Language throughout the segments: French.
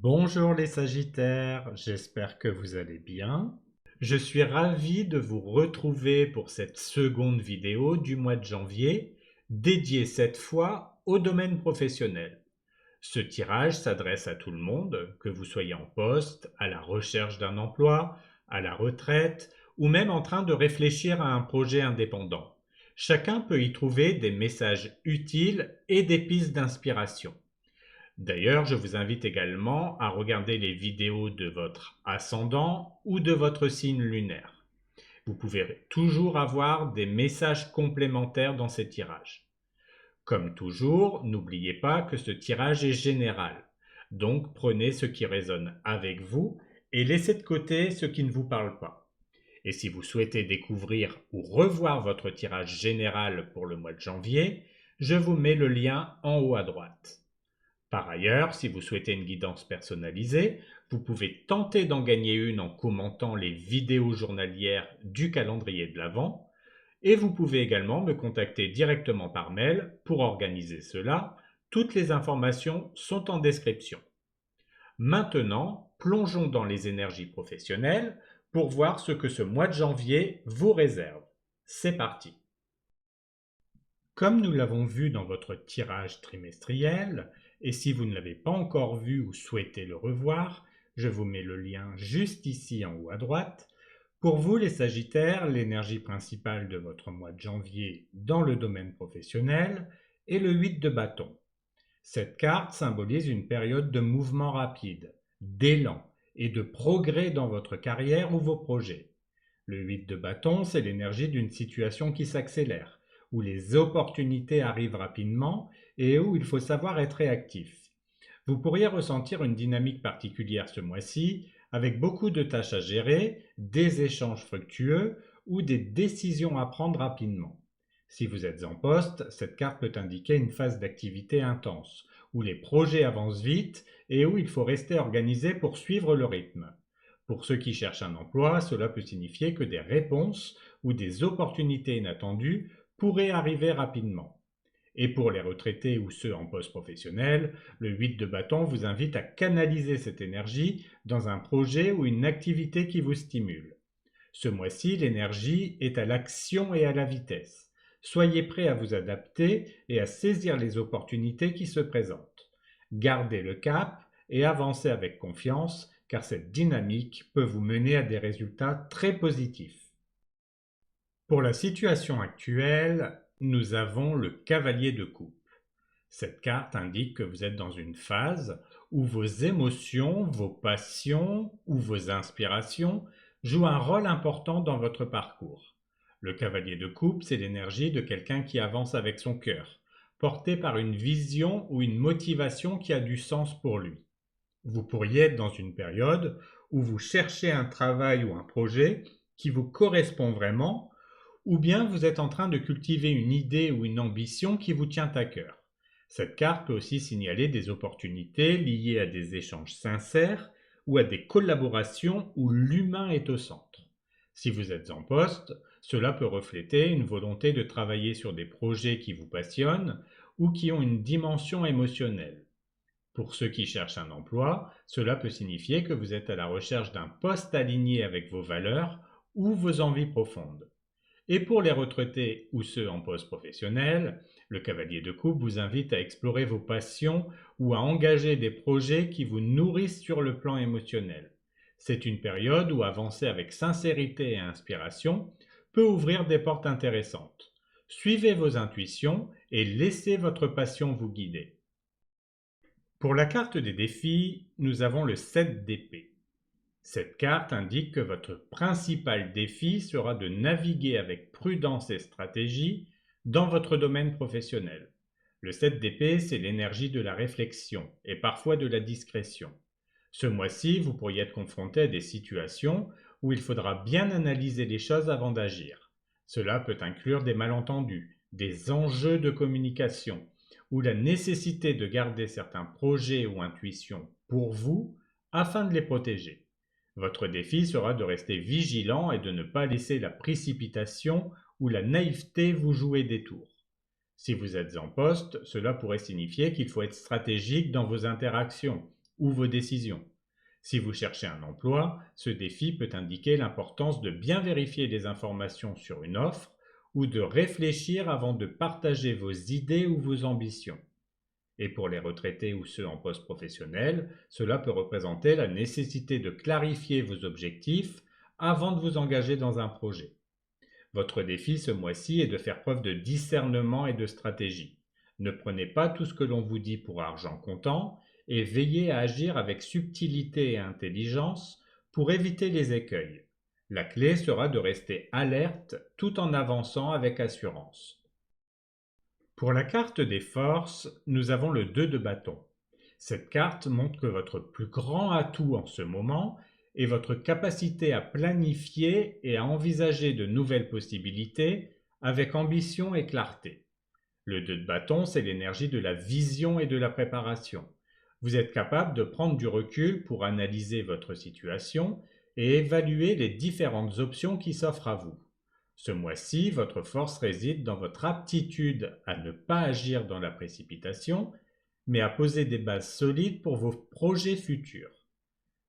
Bonjour les Sagittaires, j'espère que vous allez bien. Je suis ravi de vous retrouver pour cette seconde vidéo du mois de janvier, dédiée cette fois au domaine professionnel. Ce tirage s'adresse à tout le monde, que vous soyez en poste, à la recherche d'un emploi, à la retraite ou même en train de réfléchir à un projet indépendant. Chacun peut y trouver des messages utiles et des pistes d'inspiration. D'ailleurs, je vous invite également à regarder les vidéos de votre ascendant ou de votre signe lunaire. Vous pouvez toujours avoir des messages complémentaires dans ces tirages. Comme toujours, n'oubliez pas que ce tirage est général. Donc prenez ce qui résonne avec vous et laissez de côté ce qui ne vous parle pas. Et si vous souhaitez découvrir ou revoir votre tirage général pour le mois de janvier, je vous mets le lien en haut à droite. Par ailleurs, si vous souhaitez une guidance personnalisée, vous pouvez tenter d'en gagner une en commentant les vidéos journalières du calendrier de l'Avent et vous pouvez également me contacter directement par mail pour organiser cela. Toutes les informations sont en description. Maintenant, plongeons dans les énergies professionnelles pour voir ce que ce mois de janvier vous réserve. C'est parti! Comme nous l'avons vu dans votre tirage trimestriel, et si vous ne l'avez pas encore vu ou souhaitez le revoir, je vous mets le lien juste ici en haut à droite. Pour vous les Sagittaires, l'énergie principale de votre mois de janvier dans le domaine professionnel est le 8 de bâton. Cette carte symbolise une période de mouvement rapide, d'élan et de progrès dans votre carrière ou vos projets. Le 8 de bâton, c'est l'énergie d'une situation qui s'accélère, où les opportunités arrivent rapidement et où il faut savoir être réactif. Vous pourriez ressentir une dynamique particulière ce mois-ci, avec beaucoup de tâches à gérer, des échanges fructueux ou des décisions à prendre rapidement. Si vous êtes en poste, cette carte peut indiquer une phase d'activité intense, où les projets avancent vite et où il faut rester organisé pour suivre le rythme. Pour ceux qui cherchent un emploi, cela peut signifier que des réponses ou des opportunités inattendues pourraient arriver rapidement. Et pour les retraités ou ceux en poste professionnel, le 8 de bâton vous invite à canaliser cette énergie dans un projet ou une activité qui vous stimule. Ce mois-ci, l'énergie est à l'action et à la vitesse. Soyez prêts à vous adapter et à saisir les opportunités qui se présentent. Gardez le cap et avancez avec confiance, car cette dynamique peut vous mener à des résultats très positifs. Pour la situation actuelle, nous avons le cavalier de coupe. Cette carte indique que vous êtes dans une phase où vos émotions, vos passions ou vos inspirations jouent un rôle important dans votre parcours. Le cavalier de coupe, c'est l'énergie de quelqu'un qui avance avec son cœur, porté par une vision ou une motivation qui a du sens pour lui. Vous pourriez être dans une période où vous cherchez un travail ou un projet qui vous correspond vraiment, ou bien vous êtes en train de cultiver une idée ou une ambition qui vous tient à cœur. Cette carte peut aussi signaler des opportunités liées à des échanges sincères ou à des collaborations où l'humain est au centre. Si vous êtes en poste, cela peut refléter une volonté de travailler sur des projets qui vous passionnent ou qui ont une dimension émotionnelle. Pour ceux qui cherchent un emploi, cela peut signifier que vous êtes à la recherche d'un poste aligné avec vos valeurs ou vos envies profondes. Et pour les retraités ou ceux en poste professionnel, le cavalier de coupe vous invite à explorer vos passions ou à engager des projets qui vous nourrissent sur le plan émotionnel. C'est une période où avancer avec sincérité et inspiration peut ouvrir des portes intéressantes. Suivez vos intuitions et laissez votre passion vous guider. Pour la carte des défis, nous avons le 7 d'épée. Cette carte indique que votre principal défi sera de naviguer avec prudence et stratégie dans votre domaine professionnel. Le 7 d'épée, c'est l'énergie de la réflexion et parfois de la discrétion. Ce mois-ci, vous pourriez être confronté à des situations où il faudra bien analyser les choses avant d'agir. Cela peut inclure des malentendus, des enjeux de communication ou la nécessité de garder certains projets ou intuitions pour vous afin de les protéger. Votre défi sera de rester vigilant et de ne pas laisser la précipitation ou la naïveté vous jouer des tours. Si vous êtes en poste, cela pourrait signifier qu'il faut être stratégique dans vos interactions ou vos décisions. Si vous cherchez un emploi, ce défi peut indiquer l'importance de bien vérifier les informations sur une offre ou de réfléchir avant de partager vos idées ou vos ambitions. Et pour les retraités ou ceux en poste professionnel, cela peut représenter la nécessité de clarifier vos objectifs avant de vous engager dans un projet. Votre défi ce mois-ci est de faire preuve de discernement et de stratégie. Ne prenez pas tout ce que l'on vous dit pour argent comptant et veillez à agir avec subtilité et intelligence pour éviter les écueils. La clé sera de rester alerte tout en avançant avec assurance. Pour la carte des forces, nous avons le 2 de bâton. Cette carte montre que votre plus grand atout en ce moment est votre capacité à planifier et à envisager de nouvelles possibilités avec ambition et clarté. Le 2 de bâton, c'est l'énergie de la vision et de la préparation. Vous êtes capable de prendre du recul pour analyser votre situation et évaluer les différentes options qui s'offrent à vous. Ce mois-ci, votre force réside dans votre aptitude à ne pas agir dans la précipitation, mais à poser des bases solides pour vos projets futurs.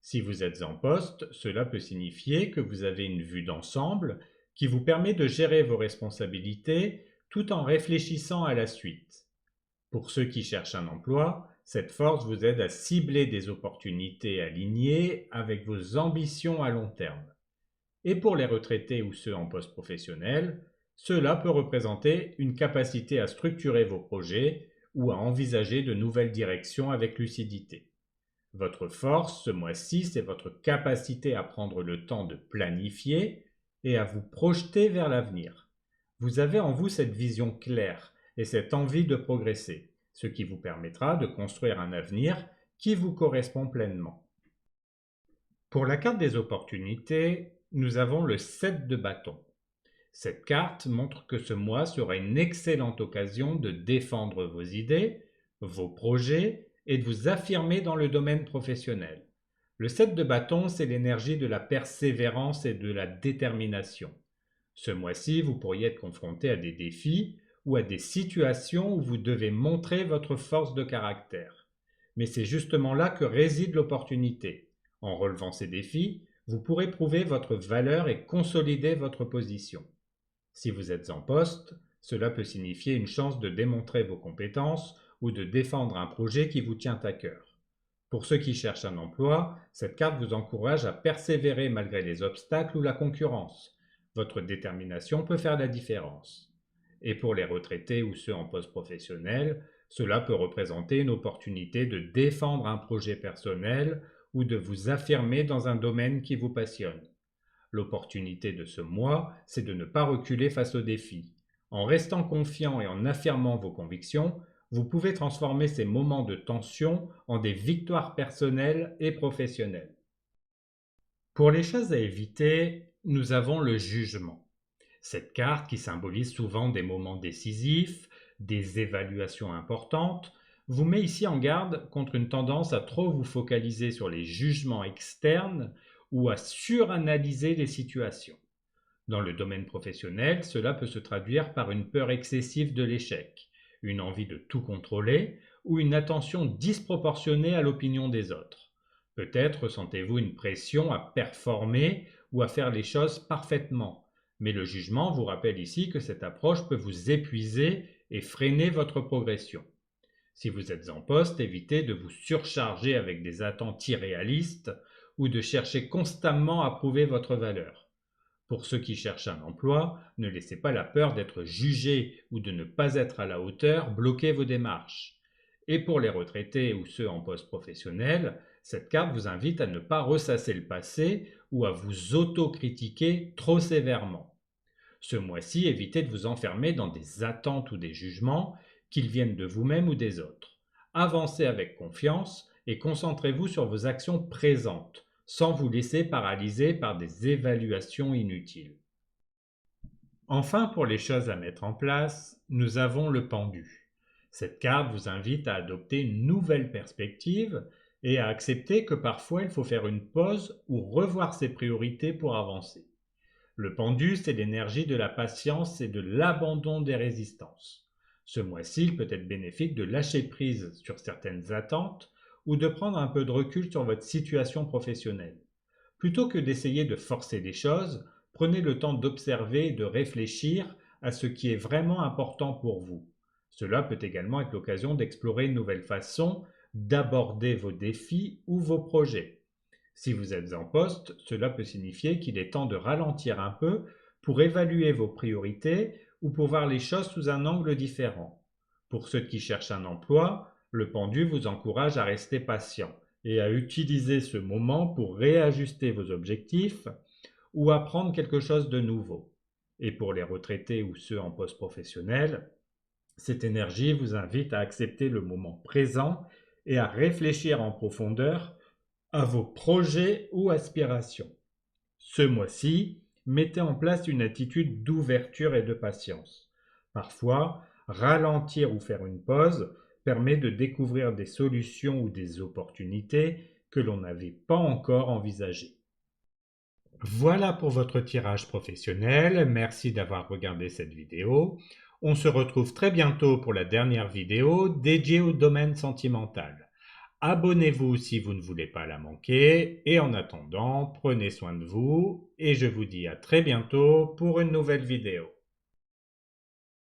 Si vous êtes en poste, cela peut signifier que vous avez une vue d'ensemble qui vous permet de gérer vos responsabilités tout en réfléchissant à la suite. Pour ceux qui cherchent un emploi, cette force vous aide à cibler des opportunités alignées avec vos ambitions à long terme. Et pour les retraités ou ceux en poste professionnel, cela peut représenter une capacité à structurer vos projets ou à envisager de nouvelles directions avec lucidité. Votre force ce mois-ci, c'est votre capacité à prendre le temps de planifier et à vous projeter vers l'avenir. Vous avez en vous cette vision claire et cette envie de progresser, ce qui vous permettra de construire un avenir qui vous correspond pleinement. Pour la carte des opportunités, nous avons le 7 de bâton. Cette carte montre que ce mois sera une excellente occasion de défendre vos idées, vos projets et de vous affirmer dans le domaine professionnel. Le 7 de bâton, c'est l'énergie de la persévérance et de la détermination. Ce mois-ci, vous pourriez être confronté à des défis ou à des situations où vous devez montrer votre force de caractère. Mais c'est justement là que réside l'opportunité. En relevant ces défis, vous pourrez prouver votre valeur et consolider votre position. Si vous êtes en poste, cela peut signifier une chance de démontrer vos compétences ou de défendre un projet qui vous tient à cœur. Pour ceux qui cherchent un emploi, cette carte vous encourage à persévérer malgré les obstacles ou la concurrence. Votre détermination peut faire la différence. Et pour les retraités ou ceux en poste professionnel, cela peut représenter une opportunité de défendre un projet personnel ou de vous affirmer dans un domaine qui vous passionne. L'opportunité de ce mois, c'est de ne pas reculer face aux défis. En restant confiant et en affirmant vos convictions, vous pouvez transformer ces moments de tension en des victoires personnelles et professionnelles. Pour les choses à éviter, nous avons le jugement. Cette carte, qui symbolise souvent des moments décisifs, des évaluations importantes, vous met ici en garde contre une tendance à trop vous focaliser sur les jugements externes ou à suranalyser les situations. Dans le domaine professionnel, cela peut se traduire par une peur excessive de l'échec, une envie de tout contrôler ou une attention disproportionnée à l'opinion des autres. Peut-être ressentez-vous une pression à performer ou à faire les choses parfaitement, mais le jugement vous rappelle ici que cette approche peut vous épuiser et freiner votre progression. Si vous êtes en poste, évitez de vous surcharger avec des attentes irréalistes ou de chercher constamment à prouver votre valeur. Pour ceux qui cherchent un emploi, ne laissez pas la peur d'être jugé ou de ne pas être à la hauteur bloquer vos démarches. Et pour les retraités ou ceux en poste professionnel, cette carte vous invite à ne pas ressasser le passé ou à vous auto-critiquer trop sévèrement. Ce mois-ci, évitez de vous enfermer dans des attentes ou des jugements, qu'ils viennent de vous-même ou des autres. Avancez avec confiance et concentrez-vous sur vos actions présentes, sans vous laisser paralyser par des évaluations inutiles. Enfin, pour les choses à mettre en place, nous avons le pendu. Cette carte vous invite à adopter une nouvelle perspective et à accepter que parfois il faut faire une pause ou revoir ses priorités pour avancer. Le pendu, c'est l'énergie de la patience et de l'abandon des résistances. Ce mois-ci, il peut être bénéfique de lâcher prise sur certaines attentes ou de prendre un peu de recul sur votre situation professionnelle. Plutôt que d'essayer de forcer les choses, prenez le temps d'observer et de réfléchir à ce qui est vraiment important pour vous. Cela peut également être l'occasion d'explorer une nouvelle façon d'aborder vos défis ou vos projets. Si vous êtes en poste, cela peut signifier qu'il est temps de ralentir un peu pour évaluer vos priorités ou pour voir les choses sous un angle différent. Pour ceux qui cherchent un emploi, le pendu vous encourage à rester patient et à utiliser ce moment pour réajuster vos objectifs ou apprendre quelque chose de nouveau. Et pour les retraités ou ceux en poste professionnel, cette énergie vous invite à accepter le moment présent et à réfléchir en profondeur à vos projets ou aspirations. Ce mois-ci, mettez en place une attitude d'ouverture et de patience. Parfois, ralentir ou faire une pause permet de découvrir des solutions ou des opportunités que l'on n'avait pas encore envisagées. Voilà pour votre tirage professionnel. Merci d'avoir regardé cette vidéo. On se retrouve très bientôt pour la dernière vidéo dédiée au domaine sentimental. Abonnez-vous si vous ne voulez pas la manquer et en attendant, prenez soin de vous et je vous dis à très bientôt pour une nouvelle vidéo.